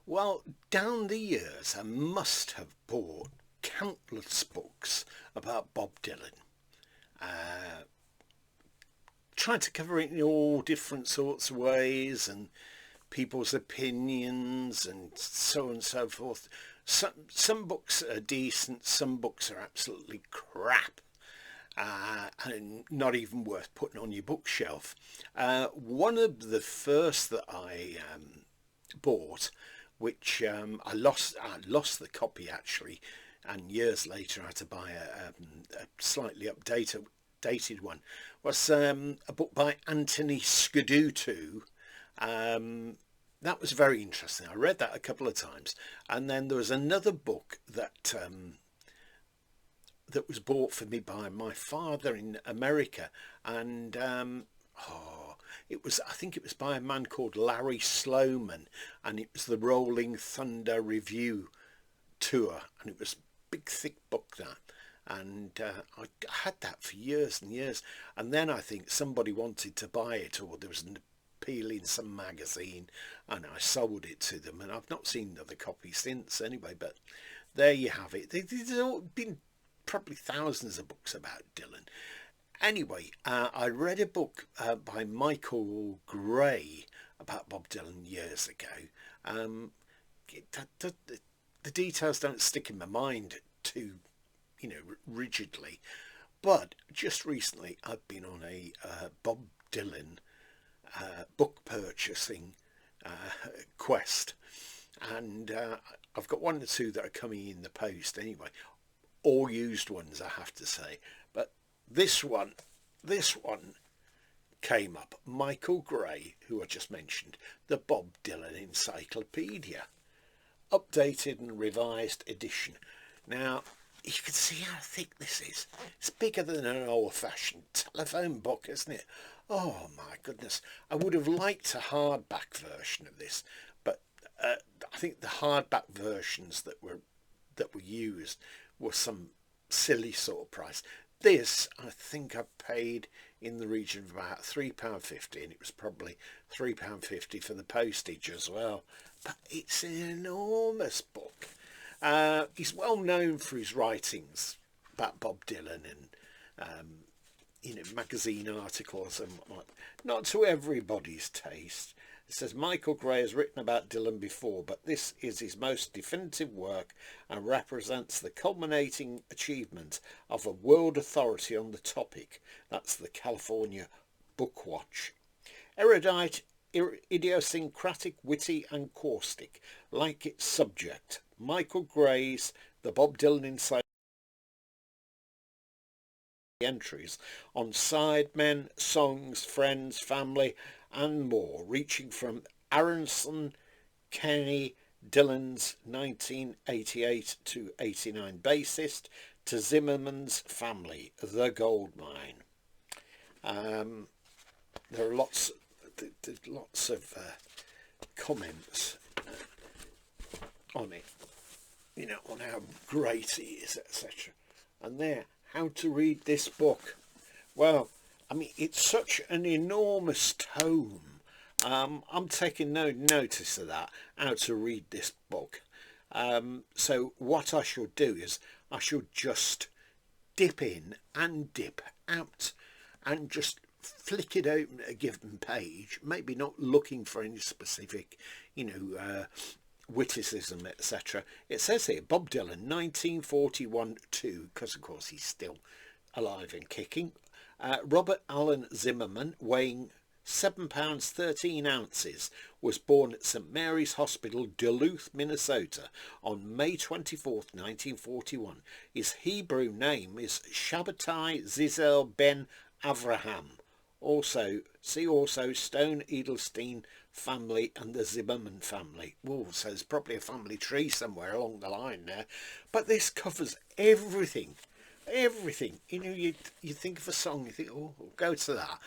Well, down the years, I must have bought countless books about Bob Dylan, trying to cover it in all different sorts of ways and people's opinions and so on and so forth. Some books are decent, some books are absolutely crap. And not even worth putting on your bookshelf. One of the first that I bought, which I lost the copy actually, and years later I had to buy a slightly dated one, was a book by Anthony Scadutu. That was very interesting. I read that a couple of times, and then there was another book that was bought for me by my father in America, and I think it was by a man called Larry Sloman, and it was the Rolling Thunder Review Tour, and it was a big thick book that, and I had that for years and years, and then I think somebody wanted to buy it, or there was an appeal in some magazine, and I sold it to them, and I've not seen another copy since anyway. But there you have it. There's all been probably thousands of books about Dylan. Anyway, I read a book by Michael Gray about Bob Dylan years ago. The details don't stick in my mind too, rigidly. But just recently, I've been on a Bob Dylan book purchasing quest, and I've got one or two that are coming in the post anyway. All used ones, I have to say. But this one came up. Michael Gray, who I just mentioned, the Bob Dylan Encyclopedia, updated and revised edition. Now, you can see how thick this is. It's bigger than an old-fashioned telephone book, isn't it? Oh my goodness. I would have liked a hardback version of this, but I think the hardback versions that were used was some silly sort of price. This, I think I paid in the region of about £3.50, and it was probably £3.50 for the postage as well. But it's an enormous book. He's well known for his writings about Bob Dylan and magazine articles and whatnot. Not to everybody's taste. It says Michael Gray has written about Dylan before, but this is his most definitive work and represents the culminating achievement of a world authority on the topic. That's the California Book Watch. Erudite, idiosyncratic, witty and caustic, like its subject. Michael Gray's The Bob Dylan Encyclopedia entries on sidemen, songs, friends, family and more, reaching from Aronson Kenny Dylan's 1988 to 89 bassist to Zimmerman's family, The Gold Mine. There are lots of comments on it, on how great it is, etc. And there, how to read this book. Well, I mean, it's such an enormous tome. I'm taking no notice of that, how to read this book. So what I shall do is I shall just dip in and dip out and just flick it open at a given page, maybe not looking for any specific, witticism, etc. It says here, Bob Dylan, 1941-2, because of course he's still alive and kicking. Robert Allen Zimmerman, weighing £7 13 ounces, was born at St Mary's Hospital, Duluth, Minnesota on May 24th, 1941. His Hebrew name is Shabbatai Zizel Ben Avraham. See also Stone Edelstein family and the Zimmerman family. So there's probably a family tree somewhere along the line there. But this covers everything. You think of a song, you think, oh, we'll go to that,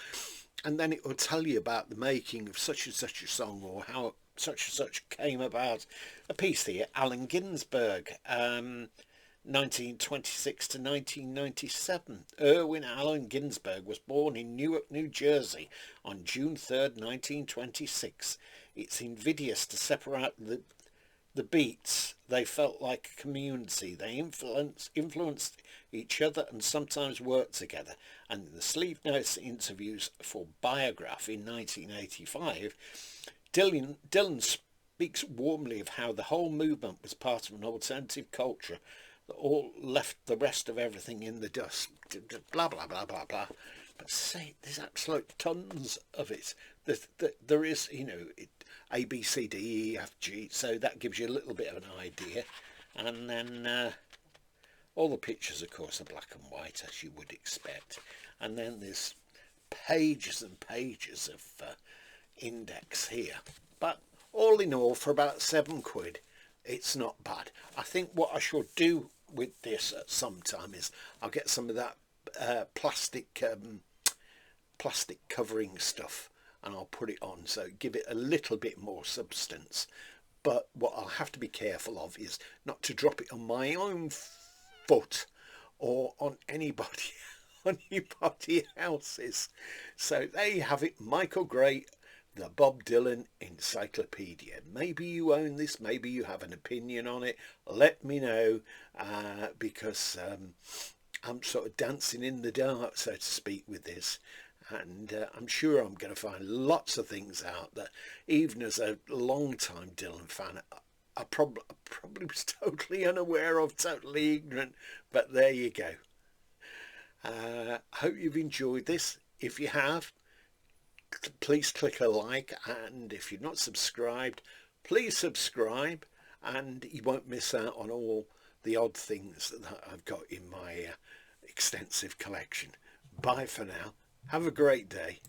and then it will tell you about the making of such and such a song, or how such and such came about. A piece here, Allen Ginsberg, 1926 to 1997. Erwin Allen Ginsberg was born in Newark, New Jersey on June 3rd, 1926. It's invidious to separate The Beats, they felt like a community. They influenced each other and sometimes worked together. And in the Sleeve Notes interviews for Biograph in 1985, Dylan speaks warmly of how the whole movement was part of an alternative culture that all left the rest of everything in the dust. Blah, blah, blah, blah, blah. But say, there's absolute tons of it. There is, A, B, C, D, E, F, G, so that gives you a little bit of an idea. And then all the pictures, of course, are black and white, as you would expect. And then there's pages and pages of index here. But all in all, for about £7, it's not bad. I think what I should do with this at some time is I'll get some of that plastic covering stuff, and I'll put it on, so give it a little bit more substance. But what I'll have to be careful of is not to drop it on my own foot or on anybody else's. So there you have it, Michael Gray, the Bob Dylan Encyclopedia. Maybe you own this, maybe you have an opinion on it. Let me know, because I'm sort of dancing in the dark, so to speak, with this. And I'm sure I'm going to find lots of things out that, even as a long-time Dylan fan, I probably was totally unaware of, totally ignorant. But there you go. I hope you've enjoyed this. If you have, please click a like, and if you're not subscribed, please subscribe, and you won't miss out on all the odd things that I've got in my extensive collection. Bye for now. Have a great day.